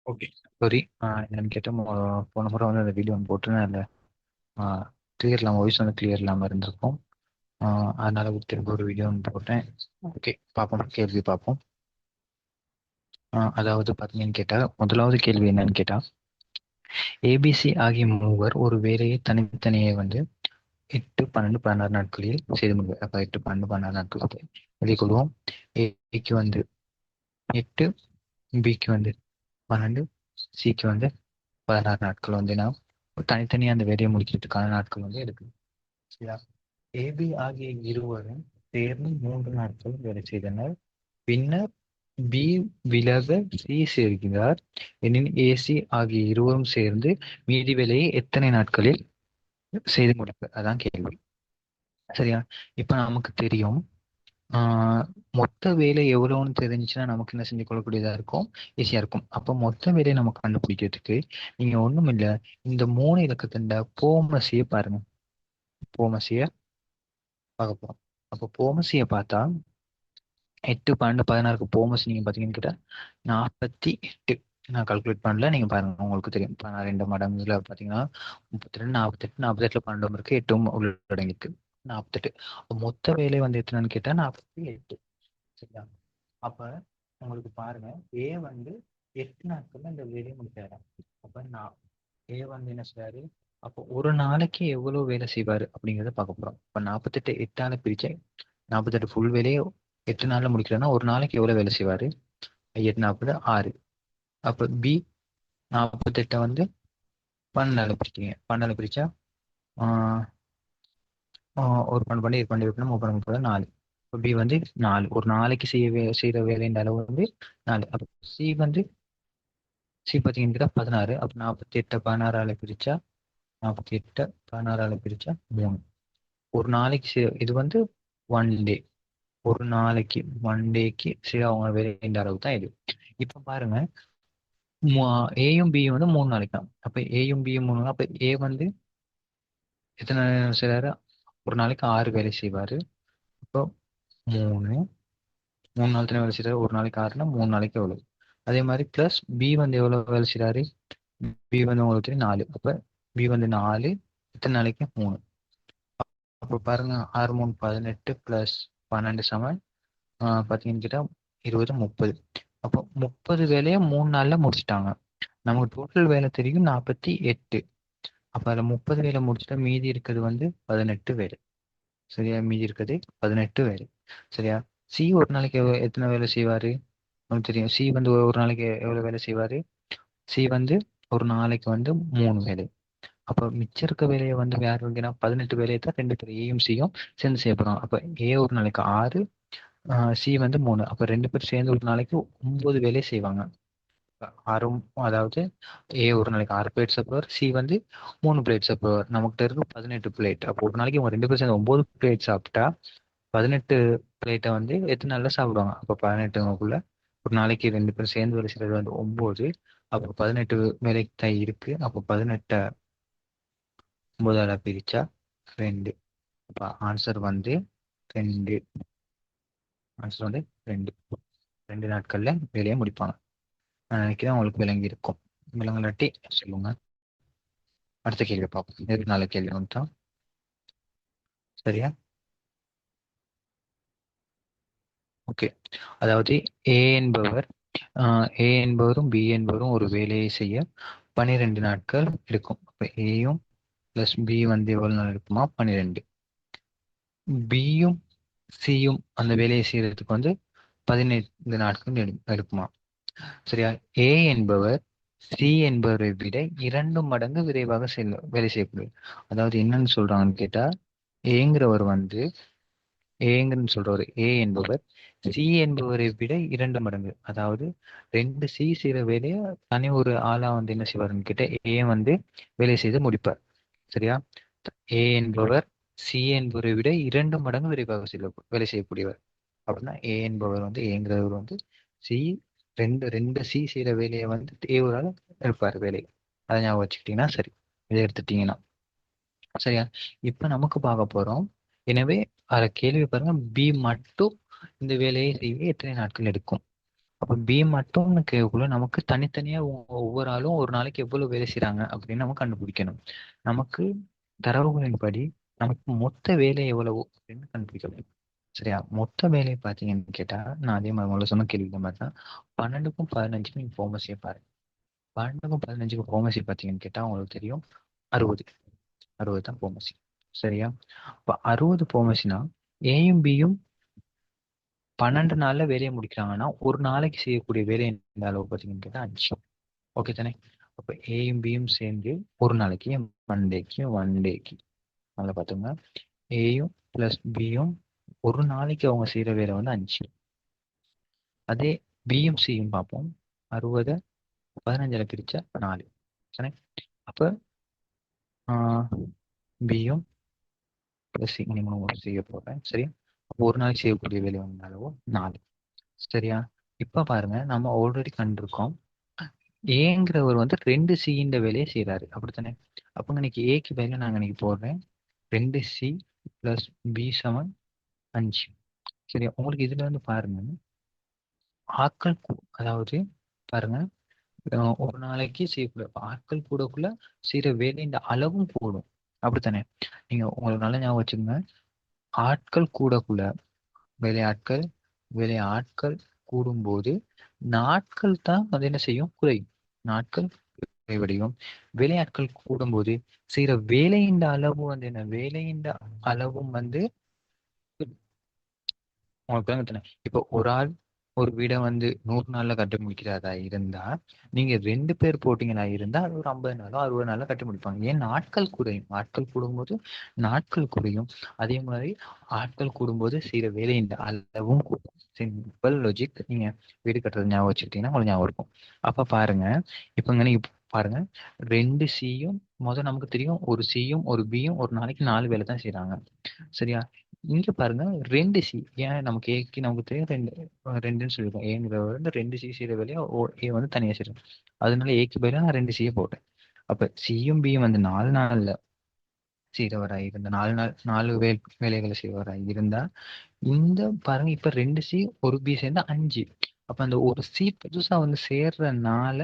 Okay. Sorry. என்னன்னு கேட்டா, போன முறை வந்து அந்த வீடியோ ஒன்று போட்டிருந்தேன். அதில் கிளியர் இல்லாமல், வாய்ஸ் வந்து கிளியர் இல்லாமல் இருந்திருக்கும். அதனால திரும்ப ஒரு வீடியோ ஒன்று போட்டேன். ஓகே, பார்ப்போம். கேள்வி பார்ப்போம். அதாவது பார்த்தீங்கன்னு கேட்டால், முதலாவது கேள்வி என்னன்னு கேட்டால், ஏபிசி ஆகிய மூவர் ஒரு வேலையை தனித்தனியே வந்து 8, 12, 16 நாட்களில் செய்து முடியும். அப்போ 8, 12, 16 நாட்களுக்கு எழுதிக் கொள்வோம். ஏக்கு வந்து 8, பிக்கு வந்து 12, சிக்கு வந்து 16 நாட்கள் வந்து நாம் தனித்தனியாக அந்த வேலையை முடிக்கிறதுக்கான நாட்கள் வந்து எடுக்கணும். சரியா? ஏபி ஆகிய இருவரும் சேர்ந்து 3 நாட்கள் வேலை செய்தனர். பின்னர் பி விலக சி சேர்க்கிறார் எனின் ஏசி ஆகிய இருவரும் சேர்ந்து மீதி வேலையை எத்தனை நாட்களில் செய்து முடிப்பர்? அதான் கேள்வி. சரியா? இப்ப நமக்கு தெரியும். ஆஹ் மொத்த வேலை எவ்வளவுன்னு தெரிஞ்சுன்னா நமக்கு என்ன செஞ்சு கொள்ளக்கூடியதா இருக்கும், ஈஸியா இருக்கும். அப்ப மொத்த வேலையை நம்ம கண்டுபிடிக்கிறதுக்கு நீங்க ஒண்ணும் இல்ல, இந்த 3 இலக்கத்தின் போமசிய பாருங்க. போமசிய பார்க்க போறோம். அப்போ போமசிய பார்த்தா 8, 12, 16க்கு போமஸ் நீங்க பாத்தீங்கன்னு கேட்டா 48. நான் கால்குலேட் பண்ணல, நீங்க பாருங்க, உங்களுக்கு தெரியும். 12 மடங்குல பாத்தீங்கன்னா 32, 48, 48ல 12 இருக்கு, 8 உள்ளடங்கிருக்கு, 48. மொத்த வேலை வந்து எத்தனைன்னு கேட்டா 48. சரியா? அப்ப உங்களுக்கு பாருங்க, ஏ வந்து 8 நாட்கள்ல இந்த வேலையை முடிச்சாரு. அப்ப நான் ஏ வந்து என்ன செய்றாரு, அப்போ ஒரு நாளைக்கு எவ்வளவு வேலை செய்வாரு அப்படிங்கிறத பார்க்க போறோம். இப்ப 48 8ஆல பிரிச்சேன். 48 ஃபுல் வேலையை 8 நாள்ல முடிக்கிறேன்னா ஒரு நாளைக்கு எவ்வளவு வேலை செய்வாரு? 8, 40, 6. அப்ப பி 48 வந்து 12 பிரிக்கிறீங்க. 12 பிரிச்சா ஆஹ் ஒரு 12 பண்ணி 2 வைக்கணும், 30, 30, 4. இப்போ பி வந்து 4. ஒரு நாளைக்கு செய்யற வேலையின் அளவு வந்து 4. அப்போ சி வந்து சி பார்த்தீங்கன்னா 16. அப்போ 48 16ஆல பிரிச்சா 48 16ஆல பிரிச்சா 3. ஒரு நாளைக்கு இது வந்து 1 டே. ஒரு நாளைக்கு 1 டேக்கு சரி அவங்க வேலையின் அளவு தான் இது. இப்ப பாருங்க, ஏயும் பியும் வந்து 3 நாளைக்கு தான். அப்ப ஏயும் பியும் 3 நாள். அப்ப ஏ வந்து எத்தனை செய்றாரு? ஒரு நாளைக்கு 6 வேலை செய்வாரு. இப்போ 3 3 நாள் தானே வேலை செய்றாரு. ஒரு நாளைக்கு 6னா 3 நாளைக்கு எவ்வளவு? அதே மாதிரி பிளஸ் பி வந்து எவ்வளவு வேலை செய்றாரு? பி வந்து உங்களுக்கு தெரியும் 4. அப்ப பி வந்து 4 எத்தனை நாளைக்கு? 3. அப்போ பாருங்க, 6, 3, 18 பிளஸ் 12 சமன் பார்த்தீங்கன்னு கேட்டா 20, 30. அப்போ 30 வேலையை 3 நாள்ல முடிச்சிட்டாங்க. நமக்கு டோட்டல் வேலை தெரியும் 48. அப்ப அதுல 30 வேலை முடிச்சுட்டா மீதி இருக்கிறது வந்து 18 வேலை. சரியா? மீதி இருக்கிறது 18 வேலை. சரியா? சி ஒரு நாளைக்கு எத்தனை வேலை செய்வாரு? நமக்கு தெரியும். சி வந்து ஒரு நாளைக்கு எவ்வளவு வேலை செய்வாரு? சி வந்து ஒரு நாளைக்கு வந்து 3 வேலை. அப்ப மிச்சம் இருக்க வேலையை வந்து வேற வைங்கன்னா 18 வேலையை தான் 2 பேர் ஏயும் சியும் சேர்ந்து செய்ய போறோம். அப்ப ஏ ஒரு நாளைக்கு 6, சி வந்து 3. அப்ப 2 பேர் சேர்ந்து ஒரு நாளைக்கு 9 வேலையை செய்வாங்க. ஆறும், அதாவது ஏ ஒரு நாளைக்கு 6 பிளேட் சாப்பிடுவார், சி வந்து 3 பிளேட் சாப்பிடுவார். நமக்கு இருக்கு 18 பிளேட். அப்போ ஒரு நாளைக்கு அவங்க 2 பேரும் சேர்ந்து 9 பிளேட் சாப்பிட்டா 18 பிளேட்டை வந்து எத்தனை நாள்ல சாப்பிடுவாங்க? அப்போ 18க்குள்ள ஒரு நாளைக்கு 2 பேரும் சேர்ந்து வேலை செய்யறது வந்து 9. அப்போ 18 வேலைக்கு தான் இருக்கு. அப்போ 18 9ஆல பிரிச்சா 2. அப்போ ஆன்சர் வந்து 2. ஆன்சர் வந்து 2. 2 நாட்கள்ல வேலையை முடிப்பாங்க. நான் நினைக்கிறேன் உங்களுக்கு விளங்கி இருக்கும். விளங்கலாட்டி சொல்லுங்க. அடுத்த கேள்வி பார்ப்போம். 24 கேள்வி வந்துட்டோம். சரியா? ஓகே. அதாவது ஏ என்பவர் ஏ என்பவரும் பி என்பவரும் ஒரு வேலையை செய்ய 12 நாட்கள் எடுக்கும். அப்ப ஏயும் பிளஸ் பி வந்து எவ்வளவு நாள் எடுக்குமா? 12. பியும் சியும் அந்த வேலையை செய்யறதுக்கு வந்து 18 நாட்கள் எடுக்குமா? சரியா? ஏ என்பவர் சி என்பவரை விட 2 மடங்கு விரைவாக வேலை செய்யப்படுது. அதாவது என்னன்னு சொல்றாங்கன்னு கேட்டா, ஏங்கிறவர் வந்து ஏங்கன்னு சொல்றவர் ஏ என்பவர் சி என்பவரை விட 2 மடங்கு, அதாவது 2 சி செய்யற வேலையை தனி ஒரு ஆளா வந்து என்ன செய்வாருன்னு கேட்டா ஏ வந்து வேலை செய்து முடிப்பார். சரியா? ஏ என்பவர் சி என்பவரை விட 2 மடங்கு விரைவாக வேலை செய்யக்கூடியவர். அப்படின்னா ஏ என்பவர் வந்து ஏங்கிறவர் வந்து சி ரெண்டு ரெண்டு சி செய்யற வேலையை வந்து ஏ ஒரு ஆள் இருப்பார் வேலை. அதை ஞாபகம் வச்சுக்கிட்டீங்கன்னா சரி. இதை எடுத்துட்டீங்கன்னா சரியா? இப்ப நமக்கு பார்க்க போறோம். எனவே அத கேள்வி பாருங்க, பி மட்டும் இந்த வேலையை செய்ய எத்தனை நாட்கள் எடுக்கும்? அப்ப பி மட்டும்னு கேட்கக்குள்ள நமக்கு தனித்தனியா ஒவ்வொரு ஆளும் ஒரு நாளைக்கு எவ்வளவு வேலை செய்றாங்க அப்படின்னு நம்ம கண்டுபிடிக்கணும். நமக்கு தரவுகளின்படி நமக்கு மொத்த வேலை எவ்வளவு அப்படின்னு கண்டுபிடிக்கணும். சரியா? மொத்த வேலை பார்த்தீங்கன்னு கேட்டா, நான் அதே மாதிரி முதல்ல சொன்ன கேள்வி மாதிரி தான். 12க்கும் 15க்கும் நீங்க ஃபார்மசியை பாருங்க. 12க்கும் 15க்கும் ஃபார்மசி பார்த்தீங்கன்னு கேட்டா உங்களுக்கு தெரியும் 60. 60 தான் ஃபார்மசி. சரியா? அப்ப 60 ஃபார்மசினா ஏயும் பியும் 12 நாள்ல வேலையை முடிக்கிறாங்கன்னா ஒரு நாளைக்கு செய்யக்கூடிய வேலை எந்த அளவு பார்த்தீங்கன்னு கேட்டா 5. ஓகே தானே? அப்ப ஏயும் பியும் சேர்ந்து ஒரு நாளைக்கு ஒன் டேக்கு நல்லா பார்த்துங்க. ஏயும் பிளஸ் பியும் ஒரு நாளைக்கு அவங்க செய்யற வேலை வந்து 5. அதே பியும் சியும் பார்ப்போம். 60 15 பிரிச்சா 4. சரி? அப்ப பியும் பிளஸ் சி செய்ய போறேன். சரியா? அப்போ ஒரு நாளைக்கு செய்யக்கூடிய வேலை வந்து அளவு 4. சரியா? இப்ப பாருங்க நம்ம ஆல்ரெடி கண்டிருக்கோம். ஏங்கிறவர் வந்து 2 சின்ற வேலையை செய்யறாரு. அப்படித்தானே? அப்ப இன்னைக்கு ஏக்கு பதிலா நாங்க இன்னைக்கு போடுறேன் 2 சி பிளஸ் பி சமன் 5. சரியா? உங்களுக்கு இதுல வந்து பாருங்க ஆட்கள் அதாவது பாருங்க ஒரு நாளைக்கு செய்யக்கூடிய ஆட்கள் கூடக்குள்ள செய்யற வேலையின் அளவும் கூடும். அப்படித்தானே? நீங்க உங்களுக்கு நல்ல ஞாபகம் வச்சுக்கோங்க. ஆட்கள் கூடக்குள்ள வேலையாட்கள் வேலையாட்கள் கூடும்போது நாட்கள் தான் வந்து என்ன செய்யும் குறையும். நாட்கள் குறைவடையும். வேலையாட்கள் கூடும்போது செய்யற வேலையின் அளவு வந்து என்ன வேலையின் அளவும் வந்து உங்களுக்கு விளங்குதானே? இப்போ ஒரு ஆள் ஒரு வீடை வந்து 100 நாள்ல கட்டி முடிக்கிறதா இருந்தா நீங்க 2 பேர் போட்டீங்களா இருந்தா அது ஒரு 50 நாளோ 60 நாளோ கட்டி முடிப்பாங்க. ஏன் நாட்கள் குறையும். ஆட்கள் கூடும்போது நாட்கள் குறையும். அதே மாதிரி ஆட்கள் கூடும்போது செய்யற வேலையின் அளவும் கூடும். Simple logic. நீங்க வீடு கட்டுறது ஞாபகம் வச்சுக்கிட்டீங்கன்னா உங்களுக்கு ஞாபகம் இருக்கும். அப்ப பாருங்க இப்ப நீங்க பாருங்க 2 சியும் நமக்கு தெரியும் ஒரு சியும் ஒரு பியும் ஒரு நாளைக்கு 4 வேலை தான் செய்யறாங்க. சரியா? இங்க பாருங்க 2 சி. ஏன் நமக்கு ஏக்கு நமக்கு தெரியும் 2ன்னு சொல்லியிருக்கோம். ஏங்கிறவர் வந்து 2 சி செய்யற வேலையை ஏ வந்து தனியா செய்யறோம். அதனால ஏக்கு பதிலா நான் 2 சியை போட்டேன். அப்ப சியும் பியும் வந்து 4 நாள்ல செய்றவராய் இருந்தா 4 வேலைகளை செய்றவராய் இருந்தா இந்த பாருங்க இப்ப 2 சி ஒரு பி சேர்ந்தா 5. அப்ப அந்த ஒரு சி புதுசா வந்து சேர்றனால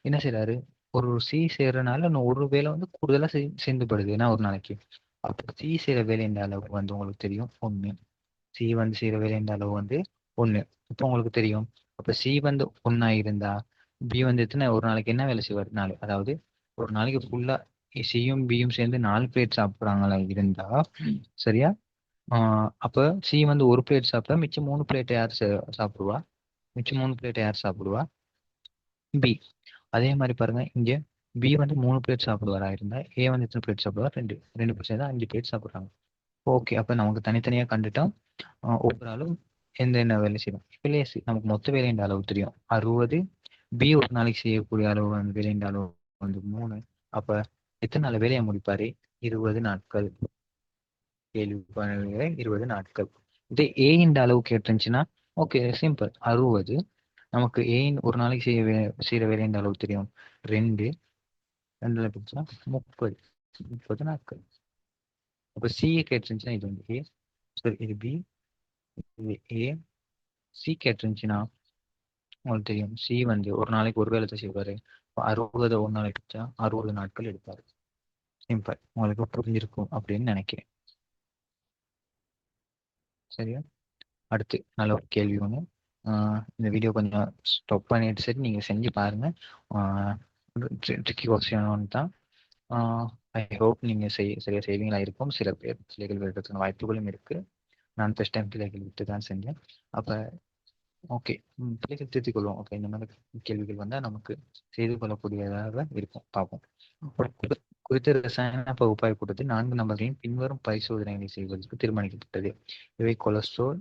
என்ன செய்றாரு ஒரு சி சேர்றனால இன்னும் ஒரு வேலை வந்து கூடுதலா சேர்ந்துபடுது ஏன்னா ஒரு நாளைக்கு. அப்ப சி செய்யற வேலை இந்த அளவு வந்து உங்களுக்கு தெரியும் 1. சி வந்து செய்யற வேலை இந்த அளவு வந்து 1. இப்ப உங்களுக்கு தெரியும். அப்ப சி வந்து 1 இருந்தா பி வந்து எத்தனை ஒரு நாளைக்கு என்ன வேலை செய்வார் 4. அதாவது ஒரு நாளைக்கு ஃபுல்லா சியும் பியும் சேர்ந்து 4 பிளேட் சாப்பிடுறாங்களா இருந்தா சரியா? அப்ப சி வந்து ஒரு பிளேட் சாப்பிட்டா மிச்சம் 3 பிளேட் யார் சாப்பிடுவா? மிச்சம் 3 பிளேட் யார் சாப்பிடுவா? பி. அதே மாதிரி பாருங்க இங்க பி வந்து 3 பிளேட் சாப்பிடுவாரா இருந்தா ஏ வந்து எத்தனை பிளேட் சாப்பிடுவா? 2 பிளேட் சேர்ந்தா 5 பிளேட் சாப்பிடுறாங்க. ஓகே. அப்ப நமக்கு தனித்தனியா கண்டுட்டோம். ஒவ்வொரு ஆளும் என்ன வேலை செய்யணும். நமக்கு மொத்த வேலையின் அளவு தெரியும் 60. பி ஒரு நாளைக்கு செய்யக்கூடிய அளவு வந்து வேலையின் அளவு வந்து 3. அப்ப எத்தனை நாள் வேலையை முடிப்பாரு? 20 நாட்கள். கேள்வி 20 நாட்கள். இதே ஏ இந்த அளவு கேட்டுருந்துச்சுன்னா ஓகே சிம்பிள் 60. நமக்கு ஏன் ஒரு நாளைக்கு செய்யற வேலையின் அளவு தெரியும் 2. 2ல பிரிச்சா 30. 30 நாட்கள். அப்ப சிஏ கேட்டுருந்துச்சுன்னா இது வந்து ஏ. சரி இது பி. இது ஏ. சி கேட்டுருந்துச்சுன்னா உங்களுக்கு தெரியும் சி வந்து ஒரு நாளைக்கு ஒரு வேலை தான் செய்வாரு. 60 ஒரு நாளைக்கு வச்சா 60 நாட்கள் எடுப்பாரு. சிம்பிள். உங்களுக்கு புரிஞ்சிருக்கும் அப்படின்னு நினைக்கிறேன். சரியா? அடுத்து நல்ல ஒரு கேள்வி ஒன்று. இந்த வீடியோ கொஞ்சம் ஸ்டாப் பண்ணிட்டு சரி நீங்கள் செஞ்சு பாருங்க. ட்ரிக்கி கொஸ்டின் ஒன்று தான். ஐ ஹோப் நீங்கள் சரியா செய்வீங்களா இருக்கும். சில பேர் பிள்ளைகள் விடுறதுக்கான வாய்ப்புகளும் இருக்கு. நான் ஃபர்ஸ்ட் டைம் பிள்ளைகள் விட்டு தான் செஞ்சேன். அப்போ ஓகே பிள்ளைகள் திருத்திக் கொள்வோம். ஓகே இந்த மாதிரி கேள்விகள் வந்தால் நமக்கு செய்து கொள்ளக்கூடியதாக இருக்கும். பார்ப்போம். ஒரு குறித்த ரசாயன பகுப்பாய்வு கூட்டத்தில் 4 நபர்களின் பின்வரும் பரிசோதனைகளை செய்வதற்கு தீர்மானிக்கப்பட்டது. இவை கொலஸ்ட்ரால்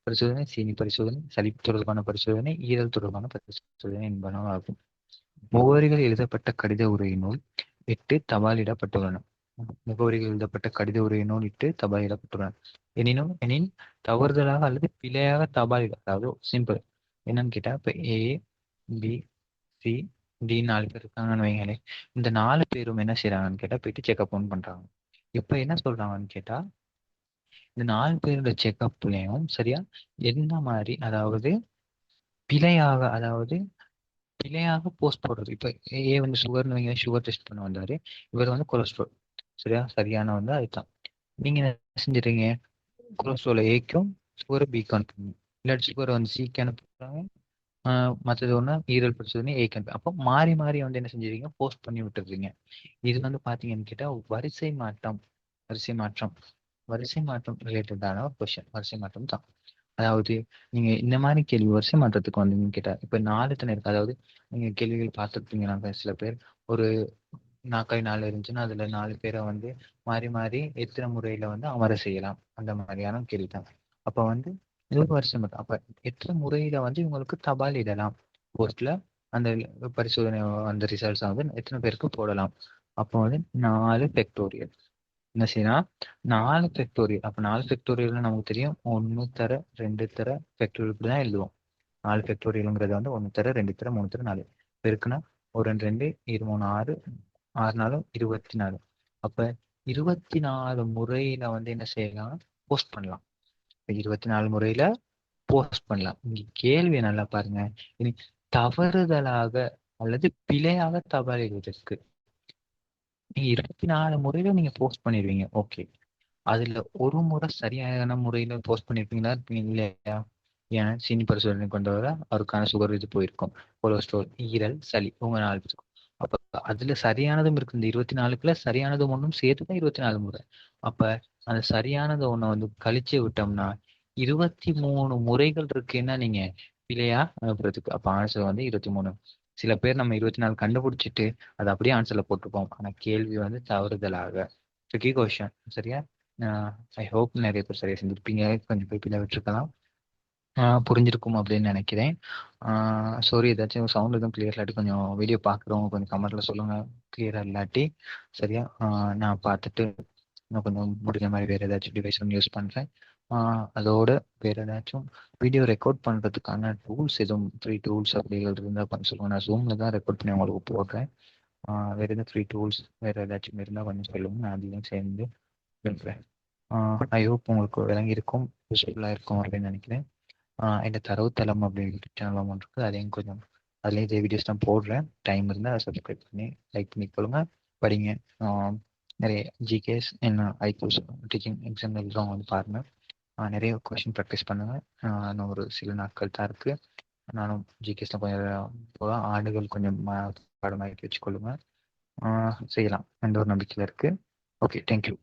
பரிசோதனை, சீனி பரிசோதனை, சளி தொடர்பான பரிசோதனை, ஈரல் தொடர்பான பரிசோதனை என்பனவாகும். முகவரிகள் எழுதப்பட்ட கடித உரையினுள் 8 தபாலிடப்பட்டுள்ளன. முகவரிகள் எழுதப்பட்ட கடித உரையினுள் 8 தபாலிடப்பட்டுள்ளன. எனினும் தவறுதலாக அல்லது பிழையாக அதாவது சிம்பிள் என்னன்னு கேட்டா இப்ப ஏ பி சி டி 4 பேர் இருக்காங்கன்னு வைங்களேன். இந்த 4 பேரும் என்ன செய்யறாங்கன்னு கேட்டா போயிட்டு செக்அப் ஒன் பண்றாங்க. இப்ப என்ன சொல்றாங்கன்னு கேட்டா இந்த 4 பேரோட செக்அப்லயும் சரியா என்ன மாதிரி அதாவது பிழையாக அதாவது பிழையாக போஸ்ட் போடுறது. இப்ப ஏ வந்து சுகர்ன்னு வைங்க, சுகர் டெஸ்ட் பண்ண வந்தாரு. இவர் வந்து கொலஸ்ட்ரால். சரியா? சரியான வந்து அதுதான். நீங்க என்ன செஞ்சுறீங்க? கொலஸ்ட்ரால் ஏக்கும் சுகரை பிக்கு அனுப்புங்க. இல்லாட்டி சுகரை வந்து சிக்கு அனுப்புறாங்க. மற்றது ஒன்று ஈரல் பிரச்சனை ஏக்கு அனுப்பு. அப்போ மாறி மாறி வந்து என்ன செஞ்சுறீங்க? போஸ்ட் பண்ணி விட்டுறீங்க. இது வந்து பாத்தீங்கன்னு கேட்டா வரிசை மாற்றம். வரிசை மாற்றம். வரிசை மாற்றம் ரிலேட்டடான ஒரு கொஸ்டின். வரிசை மாற்றம் தான். அதாவது நீங்க இந்த மாதிரி கேள்வி வரிசை மாற்றத்துக்கு வந்தீங்கன்னு கேட்டா இப்ப 4 தானே இருக்கு. அதாவது நீங்க கேள்விகள் பார்த்துருப்பீங்க. நாங்க சில பேர் ஒரு நாற்காலி 4 இருந்துச்சுன்னா அதுல 4 பேரை வந்து மாறி மாறி எத்தனை முறையில வந்து அமர செய்யலாம், அந்த மாதிரியான கேள்வி தான். அப்ப வந்து இது ஒரு வரிசை மாற்றம். அப்ப எத்தனை முறையில வந்து இவங்களுக்கு தபால் இடலாம் போஸ்ட்ல, அந்த பரிசோதனை அந்த ரிசல்ட்ஸ் வந்து எத்தனை பேருக்கு போடலாம். அப்போ வந்து 4 ஃபேக்டோரியல் என்ன செய்யலாம்? 4 ஃபேக்டோரியல். அப்ப 4 ஃபேக்டோரியல்னு நமக்கு தெரியும். 1 தர 2 தர ஃபேக்டோரியல் இப்படி தான் எழுதுவோம். 4 ஃபேக்டோரியல்ங்கிறது வந்து 1 தர 2 தர 3 தர 4 பெருக்குனா 1 2 2 2 3 6 6 4 24. அப்ப 24 முறையில வந்து என்ன செய்யலாம்? போஸ்ட் பண்ணலாம். 24 முறையில போஸ்ட் பண்ணலாம். இங்க கேள்வியை நல்லா பாருங்க. இனி தவறுதலாக அல்லது பிழையாக தபால் எழுதுவதற்கு நீங்க 24 முறையில நீங்க போஸ்ட் பண்ணிடுவீங்க. ஓகே. அதுல ஒரு முறை சரியான முறையில போஸ்ட் பண்ணிருப்பீங்களா? இல்லையா? ஏன்னா சீனி பரிசோதனை கொண்டு வர அவருக்கான சுகர் இது போயிருக்கும். கொலஸ்ட்ரால், ஈரல், சளி உங்க 4 பேருக்கும். அப்ப அதுல சரியானதும் இருக்கு. இந்த 24க்குள்ள சரியானது ஒன்றும் சேர்த்துதான் 24 முறை. அப்ப அந்த சரியானது ஒண்ணு வந்து கழிச்சு விட்டோம்னா 23 முறைகள் இருக்குன்னா நீங்க பிழையா அனுப்புறதுக்கு. அப்ப ஆன்சர் வந்து 23. சில பேர் நம்ம 24 கண்டுபிடிச்சிட்டு அதை அப்படியே ஆன்சர்ல போட்டுப்போம். ஆனா கேள்வி வந்து தவறுதலாக ட்ரிக்கி கொஸ்டின். சரியா? ஐ ஹோப் நிறைய பேர் சரியா செஞ்சிருப்பீங்க. கொஞ்சம் பேர் பிள்ளை விட்டுருக்கலாம். புரிஞ்சிருக்கும் அப்படின்னு நினைக்கிறேன். சாரி ஏதாச்சும் சவுண்ட் எதுவும் கிளியர் இல்லாட்டி கொஞ்சம் வீடியோ பார்க்குறவங்க கொஞ்சம் கமெண்ட்ல சொல்லுங்க கிளியரா இல்லாட்டி. சரியா? நான் பார்த்துட்டு இன்னும் கொஞ்சம் முடிஞ்ச மாதிரி வேற ஏதாச்சும் டிவைஸ் ஒன்று யூஸ் பண்றேன். அதோட வேற ஏதாச்சும் வீடியோ ரெக்கார்ட் பண்றதுக்கான டூல்ஸ் எதுவும் ஃப்ரீ டூல்ஸ் அப்படி இருந்தால் பண்ண சொல்லுங்க. நான் ஜூம்ல தான் ரெக்கார்ட் பண்ணி உங்களுக்கு போடுறேன். வேற எதுவும் ஃப்ரீ டூல்ஸ் வேற ஏதாச்சும் இருந்தால் கொஞ்சம் சொல்லுங்க. நான் அதையும் சேர்ந்து பண்ணுறேன். ஐ ஹோப் உங்களுக்கு விளங்கி இருக்கும், யூஸ்ஃபுல்லாக இருக்கும் அப்படின்னு நினைக்கிறேன். இந்த தரவுத்தளம் அப்படின்னு யூடியூப் சேனல் ஒன்று இருக்குது. அதையும் கொஞ்சம் அதுலேயும் இதே வீடியோஸ் தான் போடுறேன். டைம் இருந்தால் சப்ஸ்கிரைப் பண்ணி லைக் பண்ணி கொள்ளுங்க. படிங்க. நிறைய ஜிகேஸ் என்ன ஐக்யூஸ் டீச்சிங் எக்ஸாம் எழுதுறவங்க வந்து பாருங்க. நிறைய கொஷின் ப்ராக்டிஸ் பண்ணுங்க. இன்னும் ஒரு சில நாட்கள் தான் இருக்கு. நானும் ஜிகேஸ்ல கொஞ்சம் போக ஆண்டுகள் கொஞ்சம் பாடமாக்கி வச்சுக்கொள்ளுங்க. செய்யலாம் என்ற ஒரு நம்பிக்கையில் இருக்கு. Okay, thank you.